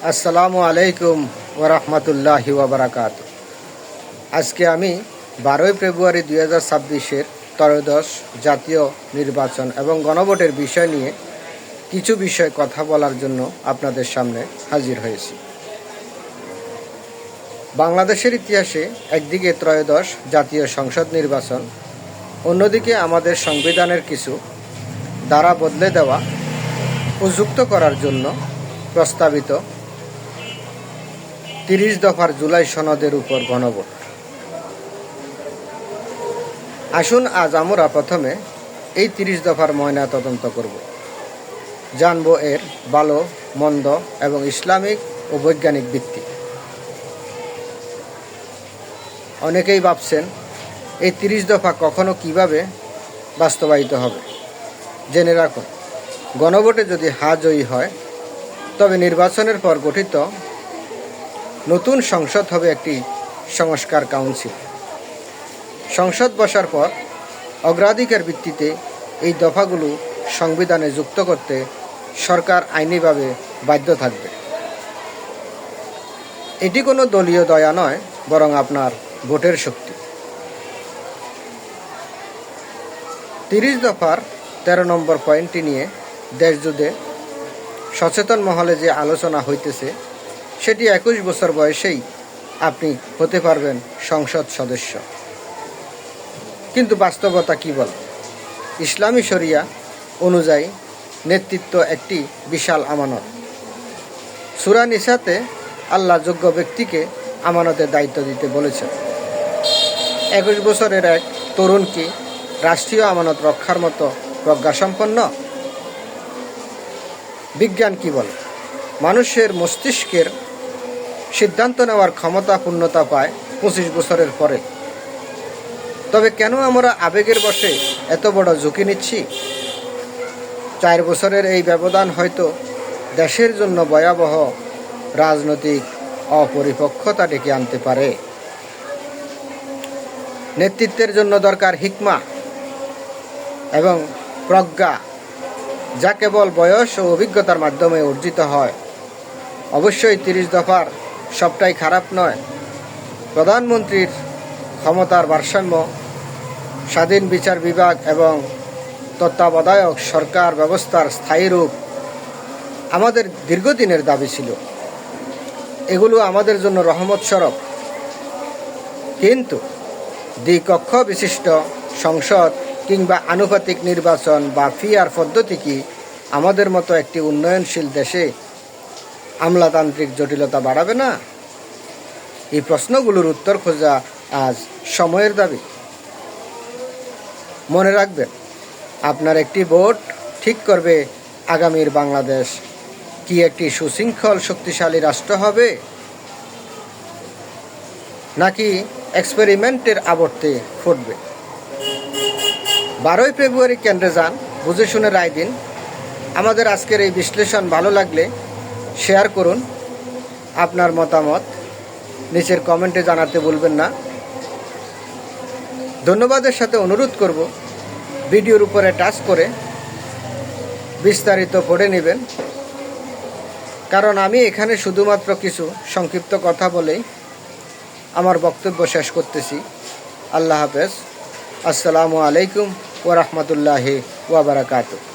আসসালামু আলাইকুম ওরহমতুল্লাহি ওবরাকাত। আজকে আমি 12 ফেব্রুয়ারি 2026-এর ত্রয়োদশ জাতীয় নির্বাচন এবং গণভোটের বিষয় নিয়ে কিছু বিষয় কথা বলার জন্য আপনাদের সামনে হাজির হয়েছি। বাংলাদেশের ইতিহাসে একদিকে ত্রয়োদশ জাতীয় সংসদ নির্বাচন, অন্যদিকে আমাদের সংবিধানের কিছু ধারা বদলে দেওয়া ও যুক্ত করার জন্য প্রস্তাবিত 30 দফার জুলাই সনদের উপর গণভোট। আসুন আজ আমরা প্রথমে এই 30 দফার ময়না তদন্ত করব, জানব এর ভালো মন্দ এবং ইসলামিক ও বৈজ্ঞানিক ভিত্তি। অনেকেই ভাবছেন এই 30 দফা কখনো কিভাবে বাস্তবায়িত হবে। জেনে রাখুন, গণভোটে যদি হা জয়ী হয় তবে নির্বাচনের পর গঠিত নতুন সংসদ হবে একটি সংস্কার কাউন্সিল। সংসদ বসার পর অগ্রাধিকার ভিত্তিতে এই দফাগুলো সংবিধানে যুক্ত করতে সরকার আইনিভাবে বাধ্য থাকবে। এটি কোনো দলীয় দয়া নয়, বরং আপনার ভোটের শক্তি। 30 দফার 13 নম্বর পয়েন্টটি নিয়ে দেশজুড়ে সচেতন মহলে যে আলোচনা হইতেছে সেটি 21 বছর বয়সেই আপনি হতে পারবেন সংসদ সদস্য। কিন্তু বাস্তবতা কী বলে? ইসলামী শরিয়া অনুযায়ী নেতৃত্ব একটি বিশাল আমানত। সূরা নিসাতে আল্লাহ যোগ্য ব্যক্তিকে আমানতের দায়িত্ব দিতে বলেছেন। 21 বছরের এক তরুণ কি রাষ্ট্রীয় আমানত রক্ষার মতো প্রজ্ঞাসম্পন্ন? বিজ্ঞান কি বলে? মানুষের মস্তিষ্কের সিদ্ধান্ত নেওয়ার ক্ষমতা পূর্ণতা পায় 25 বছরের পরে। তবে কেন আমরা আবেগের বশে এত বড় ঝুঁকি নিচ্ছি? 4 বছরের এই ব্যবধান হয়তো দেশের জন্য ভয়াবহ রাজনৈতিক অপরিপক্কতা ডেকে আনতে পারে। নেতৃত্বের জন্য দরকার হিকমা এবং প্রজ্ঞা, যা কেবল বয়স ও অভিজ্ঞতার মাধ্যমে অর্জিত হয়। অবশ্যই 30 দফার সবটাই খারাপ নয়। প্রধানমন্ত্রীর ক্ষমতার ভারসাম্য, স্বাধীন বিচার বিভাগ এবং তত্ত্বাবধায়ক সরকার ব্যবস্থার স্থায়ী রূপ আমাদের দীর্ঘদিনের দাবি ছিল। এগুলো আমাদের জন্য রহমত স্বরূপ। কিন্তু দ্বিকক্ষ বিশিষ্ট সংসদ কিংবা আনুপাতিক নির্বাচন বা পিআর পদ্ধতি কি আমাদের মতো একটি উন্নয়নশীল দেশে আমলাতান্ত্রিক জটিলতা বাড়াবে না? এই প্রশ্নগুলোর উত্তর খোঁজা আজ সময়ের দাবি। মনে রাখবেন, আপনার একটি ভোট ঠিক করবে আগামীর বাংলাদেশ কি একটি সুশৃঙ্খল শক্তিশালী রাষ্ট্র হবে, নাকি এক্সপেরিমেন্টের আবর্তে ফুটবে। 12 ফেব্রুয়ারি কেন্দ্রে যান, বুঝে শুনে রায় দিন। আমাদের আজকের এই বিশ্লেষণ ভালো লাগলে শেয়ার করুন। আপনার মতামত নিচের কমেন্টে জানাতে ভুলবেন না। ধন্যবাদের সাথে অনুরোধ করব, ভিডিওর উপরে টাচ করে বিস্তারিত পড়ে নেবেন, কারণ আমি এখানে শুধুমাত্র কিছু সংক্ষিপ্ত কথা বলেই আমার বক্তব্য শেষ করতেছি। আল্লাহ হাফেজ। আসসালামু আলাইকুম ওরহমতুল্লাহি ওবরাকাতুহু।